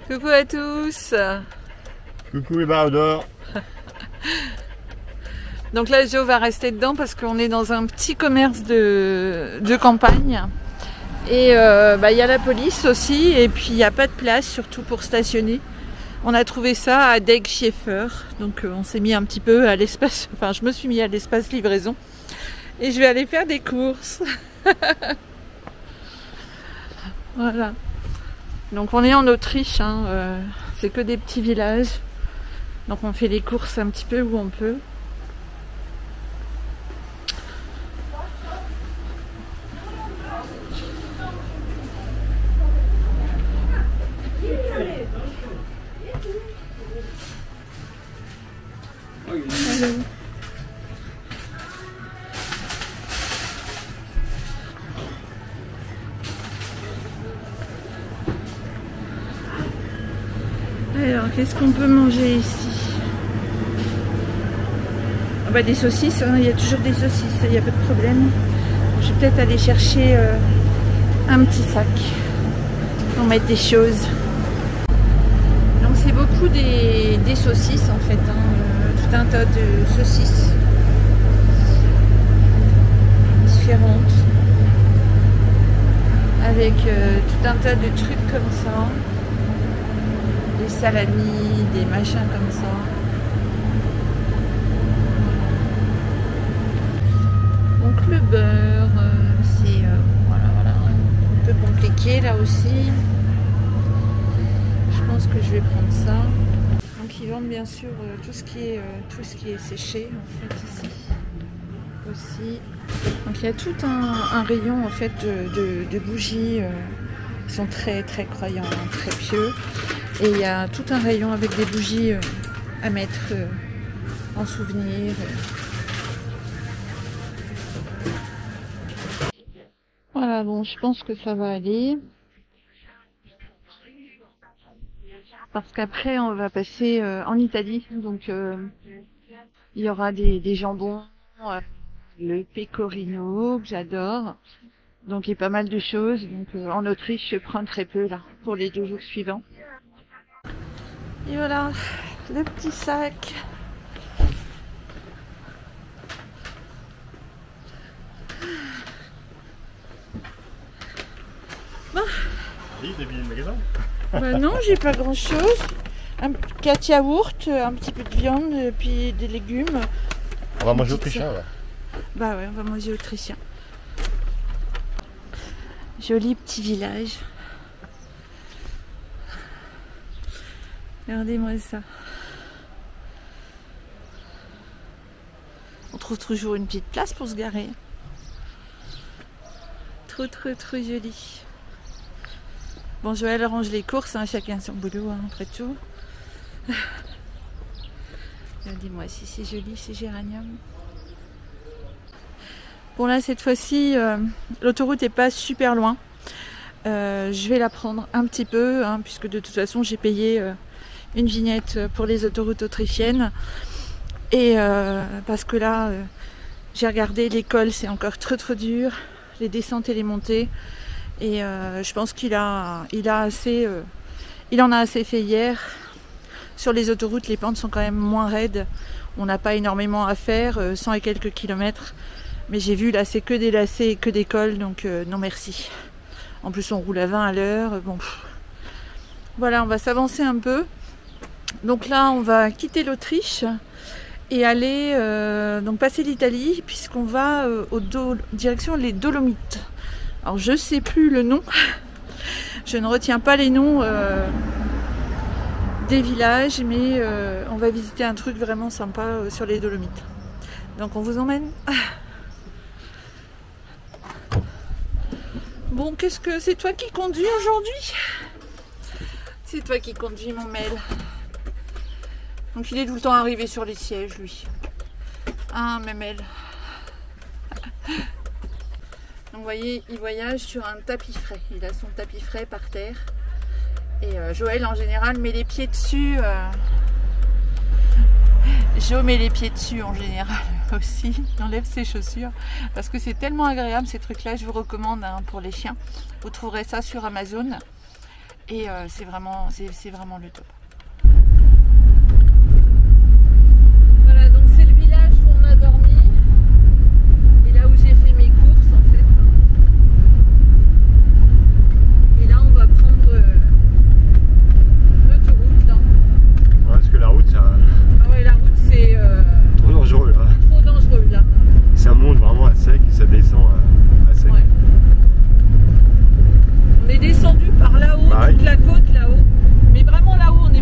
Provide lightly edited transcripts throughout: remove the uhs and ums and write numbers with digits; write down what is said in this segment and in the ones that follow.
Coucou à tous. Coucou les baradeurs. Donc là, Jo va rester dedans parce qu'on est dans un petit commerce de campagne. Et il y a la police aussi. Et puis il n'y a pas de place, surtout pour stationner. On a trouvé ça à Deg-Scheffer. Donc on s'est mis un petit peu à l'espace. Enfin, je me suis mis à l'espace livraison. Et je vais aller faire des courses. Voilà. Donc on est en Autriche. C'est que des petits villages. Donc on fait les courses un petit peu où on peut. Alors, qu'est-ce qu'on peut manger ici? Ah bah, des saucisses, il y a toujours des saucisses, il n'y a pas de problème. Je vais peut-être aller chercher un petit sac pour mettre des choses. Donc c'est beaucoup des saucisses en fait, tout un tas de saucisses différentes, avec tout un tas de trucs comme ça. Des salamis, des machins comme ça. Donc le beurre, c'est voilà, un peu compliqué là aussi. Je pense que je vais prendre ça. Donc ils vendent bien sûr tout ce qui est séché en fait ici aussi. Donc il y a tout un rayon en fait de bougies. Ils sont très très croyants, très pieux. Et il y a tout un rayon avec des bougies à mettre en souvenir. Voilà, bon, je pense que ça va aller. Parce qu'après, on va passer en Italie. Donc, il y aura des jambons, le pecorino, que j'adore. Donc, il y a pas mal de choses. Donc, en Autriche, je prends très peu, là, pour les 2 jours suivants. Et voilà, le petit sac. Bon. Oui, t'as vidé le magasin? Bah non, j'ai pas grand chose. Un petit yaourt, un petit peu de viande, puis des légumes. On va manger autrichien là. Bah ouais, on va manger autrichien. Joli petit village. Regardez-moi ça. On trouve toujours une petite place pour se garer. Trop joli. Bon, Joël range les courses, chacun son boulot, après tout. Regardez-moi si c'est joli, ces géraniums. Bon là, cette fois-ci, l'autoroute n'est pas super loin. Je vais la prendre un petit peu, puisque de toute façon, j'ai payé une vignette pour les autoroutes autrichiennes. Et parce que là, j'ai regardé, l'école, c'est encore trop dur. Les descentes et les montées. Et je pense qu'il en a assez fait hier. Sur les autoroutes, les pentes sont quand même moins raides. On n'a pas énormément à faire, 100 et quelques kilomètres. Mais j'ai vu là, c'est que des lacets et que des cols, donc non merci. En plus, on roule à 20 à l'heure. Bon, voilà, on va s'avancer un peu. Donc là, on va quitter l'Autriche et aller donc passer l'Italie, puisqu'on va direction les Dolomites. Alors je sais plus le nom, je ne retiens pas les noms des villages, mais on va visiter un truc vraiment sympa sur les Dolomites. Donc on vous emmène. Bon, qu'est-ce que c'est toi qui conduis aujourd'hui? C'est toi qui conduis, mon Mel. Donc il est tout le temps arrivé sur les sièges, lui. Ah, Mel. Donc vous voyez, il voyage sur un tapis frais. Il a son tapis frais par terre. Et Joël, en général, met les pieds dessus. Jo met les pieds dessus, en général, aussi. Il enlève ses chaussures. Parce que c'est tellement agréable, ces trucs-là. Je vous recommande pour les chiens. Vous trouverez ça sur Amazon. Et c'est vraiment le top. Voilà, donc c'est le village où on a dormi. Et là où j'ai fait mes courses en fait. Et là on va prendre l'autoroute là. Ouais, parce que la route, ça... Ah ouais, la route c'est trop dangereux là. trop dangereux là. Ça monte vraiment à sec et ça descend à sec. Ouais. On est descendu par là-haut, Bah, toute la côte là-haut. Mais vraiment là-haut, on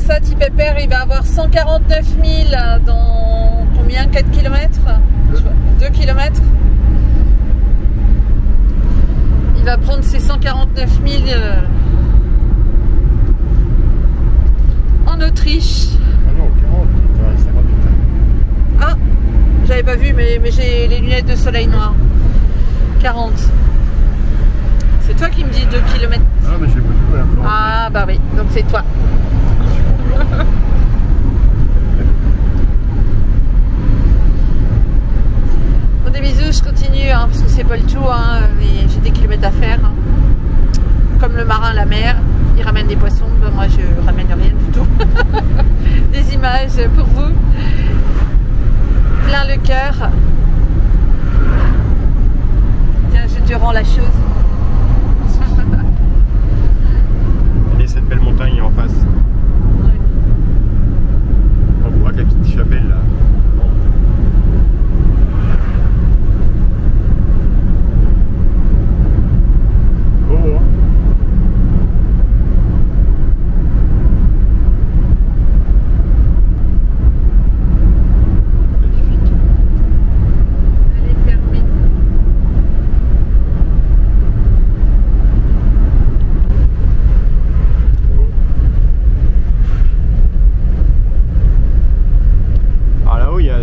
ça, Petit Pépère, il va avoir 149 000 dans combien? 4 km 2 km. Il va prendre ses 149 000 en Autriche. Ah non, 40, il va rester 58. Ah, j'avais pas vu, mais j'ai les lunettes de soleil noir. 40. C'est toi qui me dis 2 km. Ah, mais je l'ai pas vu, là. Ah, bah oui, donc c'est toi. Bon, des bisous, je continue, hein, parce que c'est pas le tout, hein, mais j'ai des kilomètres à faire. Hein. Comme le marin à la mer, il ramène des poissons, ben moi je ramène rien du tout. Des images pour vous. Plein le cœur. Tiens, je te rends la chose. Et cette belle montagne en face. Ouais. On voit la petite chapelle là. Oh, magnifique. Elle est fermée. Alors là-haut il y a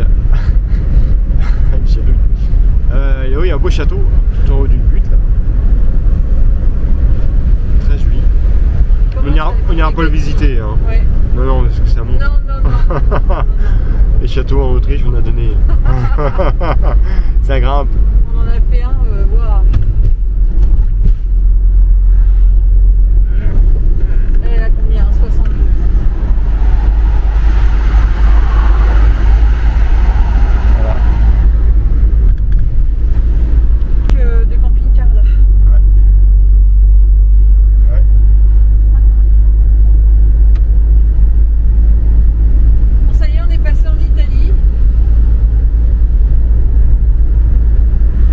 là-haut il y a un beau château tout en haut d'une butte là. Très joli. On ira pas le visiter hein. Ouais. Non non parce que ça monte. Non. Les châteaux en Autriche on a donné. Ça grimpe. On en a fait un, waouh. Elle a combien? 62. Voilà. Que de camping-car là. Ouais. Ouais. Bon, ça y est, on est passé en Italie.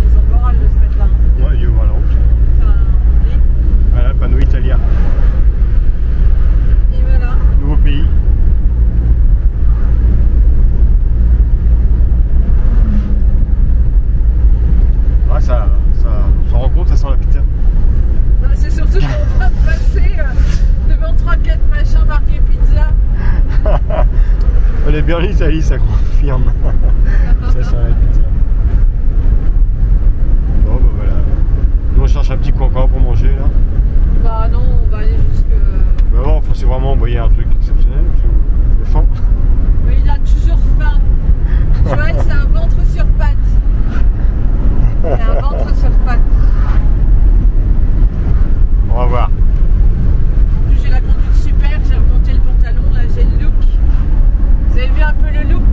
Ils ont le moral de se mettre là. Hein. Ouais, il y a ouvert la route. Enfin, oui. Voilà, panneau Italia. Et voilà. Nouveau pays. Ah, ça se rend compte, ça sent la pizza. Non, mais c'est surtout qu'on va passer devant 3-4 machins marqués pizza. On est bien en Italie, ça confirme. Ça sent la pizza. Bon, bah voilà. Nous on cherche un petit coin pour manger là. Bah non, on va aller jusque. Bah bon, enfin, c'est vraiment envoyer un truc exceptionnel. Le fond. Mais il a toujours faim. Joël, c'est un ventre sur pattes. C'est un ventre sur pattes. On va voir. En plus, j'ai la conduite super, j'ai remonté le pantalon, là j'ai le look. Vous avez vu un peu le look?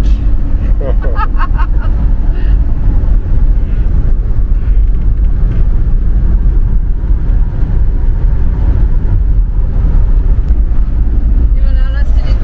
Et voilà, là c'est les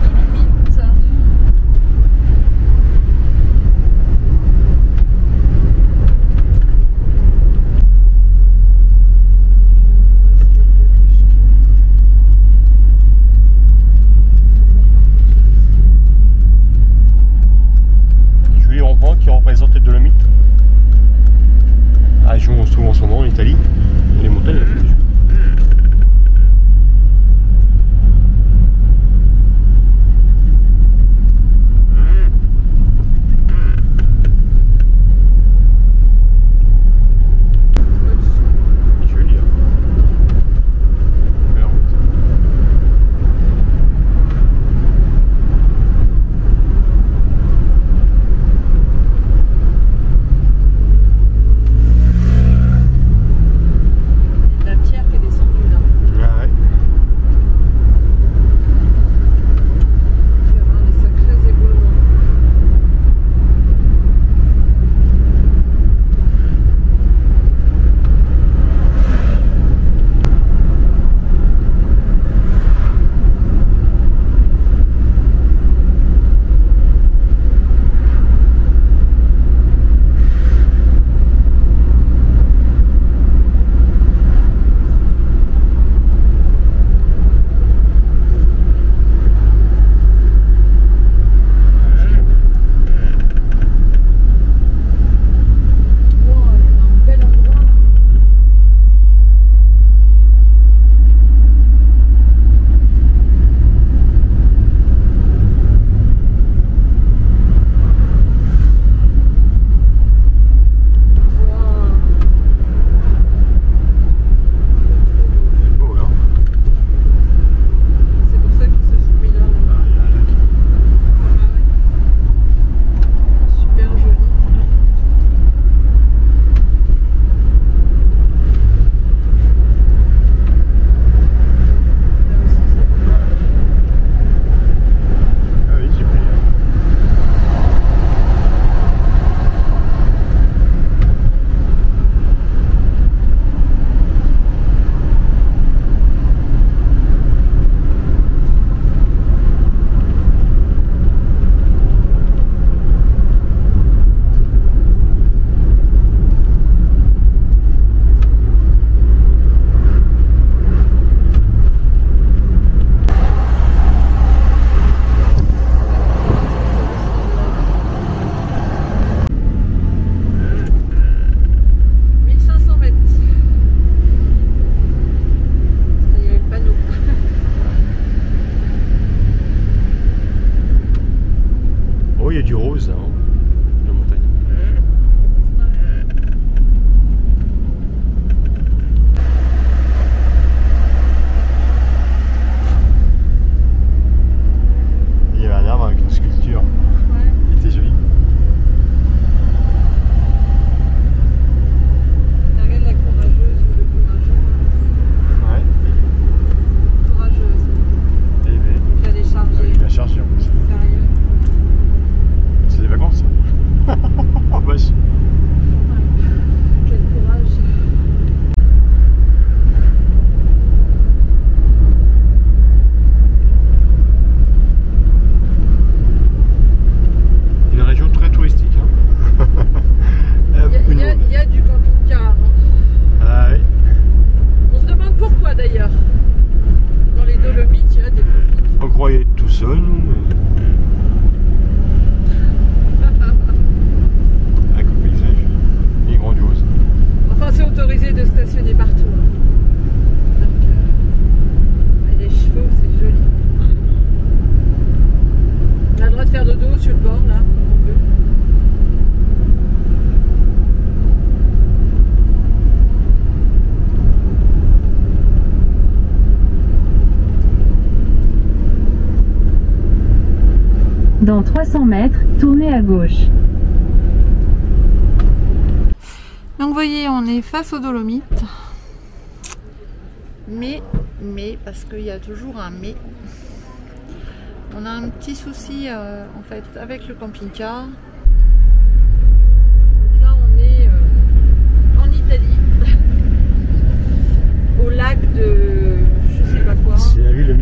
il y a du rose là, la montagne. Il y avait un arbre avec une sculpture. Ouais. Il était joli. Regarde la courageuse ou le courageux. Ouais. Courageuse. Et bien, Donc elle est chargée. il a chargé en plus. Sérieux. C'est des vacances ça. Oh vache. Quel courage. Une région très touristique. Hein. Il y a du camping-car. Hein. Ah oui. On se demande pourquoi d'ailleurs. Dans les Dolomites, il y a des camping-cars. On croyait être tout seul, nous. Mais... Avec le paysage, il est grandiose. Enfin, c'est autorisé de stationner partout. Hein. Donc, et les chevaux, c'est joli. On a le droit de faire dodo sur le bord, là, comme on veut. Dans 300 mètres, tournez à gauche. Donc vous voyez, on est face aux Dolomites. Mais, parce qu'il y a toujours un mais, on a un petit souci en fait avec le camping-car. Donc là on est en Italie, au lac de je sais pas quoi. C'est la ville de